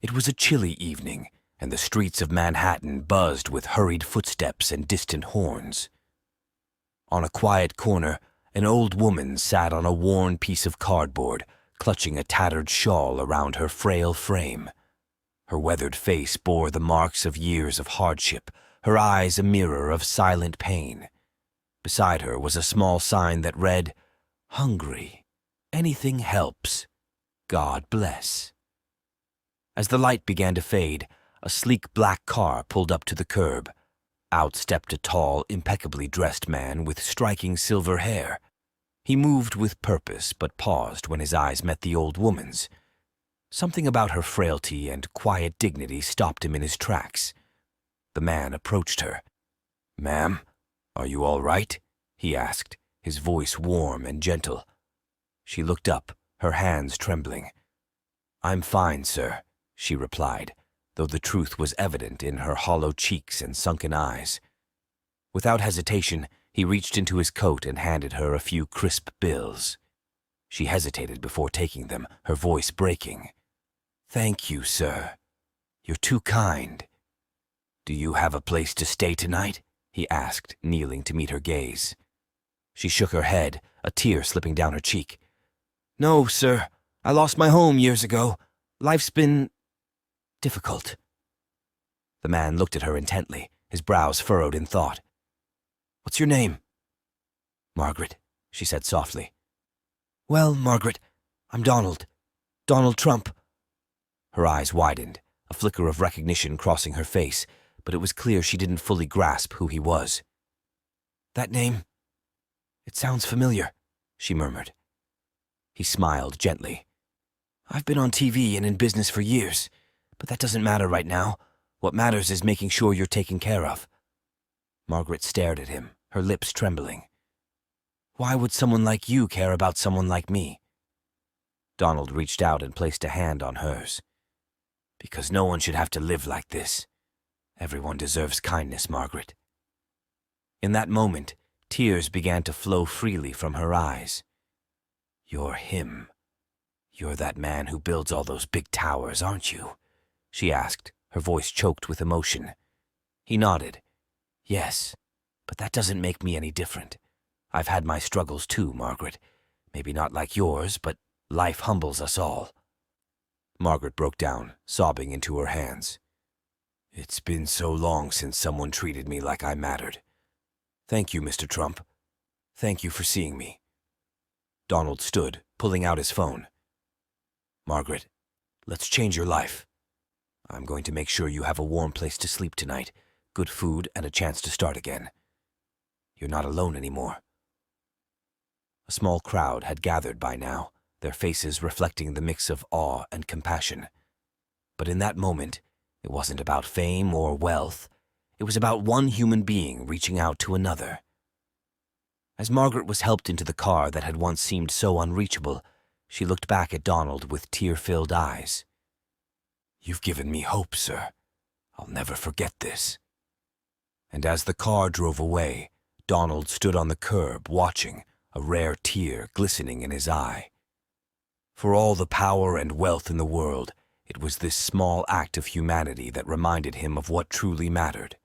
It was a chilly evening, and the streets of Manhattan buzzed with hurried footsteps and distant horns. On a quiet corner, an old woman sat on a worn piece of cardboard, clutching a tattered shawl around her frail frame. Her weathered face bore the marks of years of hardship, her eyes a mirror of silent pain. Beside her was a small sign that read, "Hungry. Anything helps. God bless." As the light began to fade, a sleek black car pulled up to the curb. Out stepped a tall, impeccably dressed man with striking silver hair. He moved with purpose, but paused when his eyes met the old woman's. Something about her frailty and quiet dignity stopped him in his tracks. The man approached her. "Ma'am, are you all right?" he asked, his voice warm and gentle. She looked up, her hands trembling. "I'm fine, sir," she replied, though the truth was evident in her hollow cheeks and sunken eyes. Without hesitation, he reached into his coat and handed her a few crisp bills. She hesitated before taking them, her voice breaking. "Thank you, sir. You're too kind." "Do you have a place to stay tonight?" he asked, kneeling to meet her gaze. She shook her head, a tear slipping down her cheek. "No, sir. I lost my home years ago. Life's been difficult." The man looked at her intently, his brows furrowed in thought. "What's your name?" "Margaret," she said softly. "Well, Margaret, I'm Donald. Donald Trump." Her eyes widened, a flicker of recognition crossing her face, but it was clear she didn't fully grasp who he was. "That name? It sounds familiar," she murmured. He smiled gently. "I've been on TV and in business for years, but that doesn't matter right now. What matters is making sure you're taken care of." Margaret stared at him, her lips trembling. "Why would someone like you care about someone like me?" Donald reached out and placed a hand on hers. "Because no one should have to live like this. Everyone deserves kindness, Margaret." In that moment, tears began to flow freely from her eyes. "You're him. You're that man who builds all those big towers, aren't you?" she asked, her voice choked with emotion. He nodded. "Yes, but that doesn't make me any different. I've had my struggles too, Margaret. Maybe not like yours, but life humbles us all." Margaret broke down, sobbing into her hands. "It's been so long since someone treated me like I mattered. Thank you, Mr. Trump. Thank you for seeing me." Donald stood, pulling out his phone. "Margaret, let's change your life. I'm going to make sure you have a warm place to sleep tonight, good food, and a chance to start again. You're not alone anymore." A small crowd had gathered by now, their faces reflecting the mix of awe and compassion. But in that moment, it wasn't about fame or wealth. It was about one human being reaching out to another. As Margaret was helped into the car that had once seemed so unreachable, she looked back at Donald with tear-filled eyes. "You've given me hope, sir. I'll never forget this." And as the car drove away, Donald stood on the curb watching, a rare tear glistening in his eye. For all the power and wealth in the world, it was this small act of humanity that reminded him of what truly mattered.